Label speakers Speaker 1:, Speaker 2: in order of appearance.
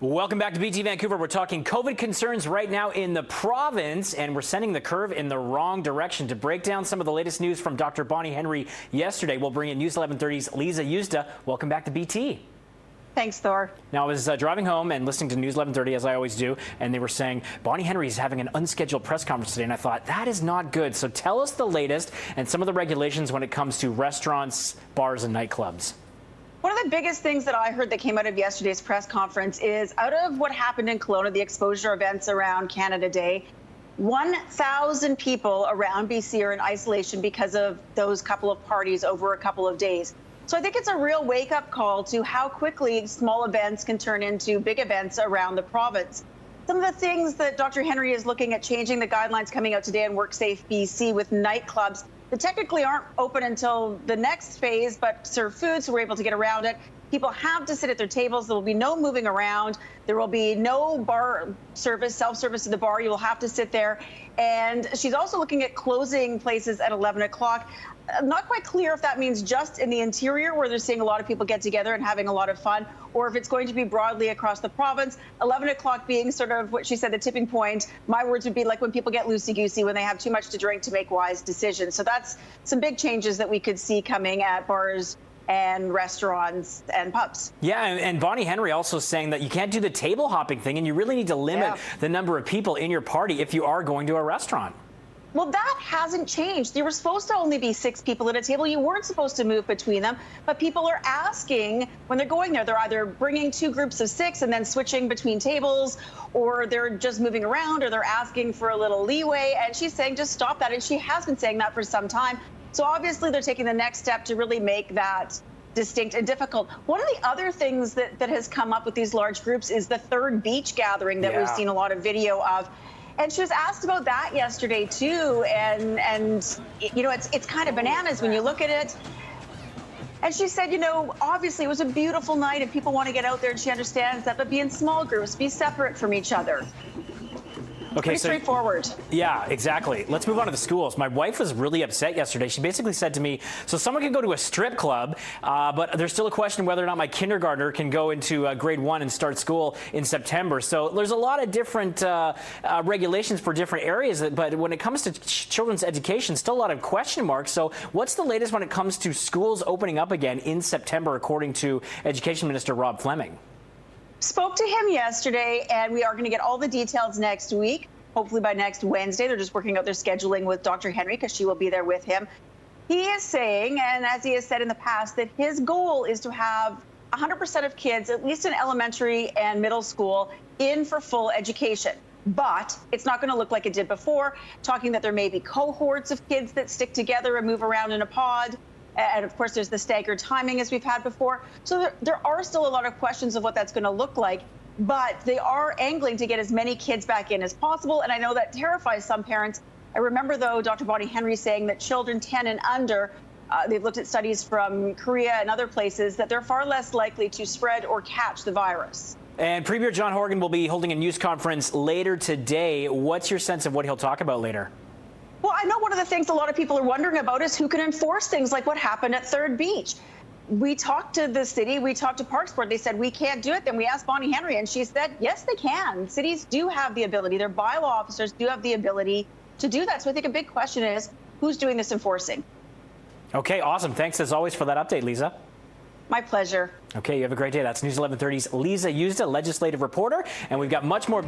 Speaker 1: Welcome back to BT Vancouver. We're talking COVID concerns right now in the province, and we're sending the curve in the wrong direction. To break down some of the latest news from Dr. Bonnie Henry yesterday, we'll bring in News 1130's Liza Yuzda. Welcome back to BT.
Speaker 2: Thanks, Thor.
Speaker 1: Now, I was driving home and listening to News 1130, as I always do, and they were saying Bonnie Henry is having an unscheduled press conference today, and I thought, that is not good. So tell us the latest and some of the regulations when it comes to restaurants, bars, and nightclubs.
Speaker 2: One of the biggest things that I heard that came out of yesterday's press conference is out of what happened in Kelowna, the exposure events around Canada Day, 1,000 people around BC are in isolation because of those couple of parties over a couple of days. So I think it's a real wake-up call to how quickly small events can turn into big events around the province. Some of the things that Dr. Henry is looking at changing the guidelines coming out today on WorkSafe BC with nightclubs that technically aren't open until the next phase, but serve food, so we're able to get around it. People have to sit at their tables. There will be no moving around. There will be no bar service, self-service to the bar. You will have to sit there. And she's also looking at closing places at 11 o'clock. I'm not quite clear if that means just in the interior, where they're seeing a lot of people get together and having a lot of fun, or if it's going to be broadly across the province. 11 o'clock being sort of what she said, the tipping point. My words would be like when people get loosey-goosey, when they have too much to drink to make wise decisions. So that's some big changes that we could see coming at bars and restaurants and pubs.
Speaker 1: Yeah, and Bonnie Henry also saying that you can't do the table hopping thing, and you really need to limit the number of people in your party if you are going to a restaurant.
Speaker 2: Well, that hasn't changed. You were supposed to only be 6 people at a table. You weren't supposed to move between them. But people are asking when they're going there, they're either bringing 2 groups of 6 and then switching between tables, or they're just moving around, or they're asking for a little leeway. And she's saying, just stop that. And she has been saying that for some time. So obviously they're taking the next step to really make that distinct and difficult. One of the other things that has come up with these large groups is the third beach gathering that we've seen a lot of video of. And she was asked about that yesterday too, and you know, it's kind of bananas when you look at it. And she said, you know, obviously it was a beautiful night and people want to get out there, and she understands that, but be in small groups, be separate from each other.
Speaker 1: Okay,
Speaker 2: pretty straightforward.
Speaker 1: Yeah, exactly. Let's move on to the schools. My wife was really upset yesterday. She basically said to me, so someone can go to a strip club, but there's still a question whether or not my kindergartner can go into grade 1 and start school in September. So there's a lot of different regulations for different areas, but when it comes to children's education, still a lot of question marks. So what's the latest when it comes to schools opening up again in September, according to Education Minister Rob Fleming?
Speaker 2: Spoke to him yesterday, and we are going to get all the details next week, hopefully by next Wednesday. They're just working out their scheduling with Dr. Henry because she will be there with him. He is saying, and as he has said in the past, that his goal is to have 100% of kids, at least in elementary and middle school, in for full education. But it's not going to look like it did before, talking that there may be cohorts of kids that stick together and move around in a pod. And of course, there's the staggered timing as we've had before. So there are still a lot of questions of what that's going to look like. But they are angling to get as many kids back in as possible. And I know that terrifies some parents. I remember, though, Dr. Bonnie Henry saying that children 10 and under, they've looked at studies from Korea and other places, that they're far less likely to spread or catch the virus.
Speaker 1: And Premier John Horgan will be holding a news conference later today. What's your sense of what he'll talk about later?
Speaker 2: Well, I know one of the things a lot of people are wondering about is who can enforce things like what happened at Third Beach. We talked to the city, we talked to Parks Board, they said we can't do it. Then we asked Bonnie Henry, and she said, yes, they can. Cities do have the ability, their bylaw officers do have the ability to do that. So I think a big question is, who's doing this enforcing?
Speaker 1: Okay, awesome. Thanks as always for that update, Liza.
Speaker 2: My pleasure.
Speaker 1: Okay, you have a great day. That's News 1130's Liza Yuzda, legislative reporter, and we've got much more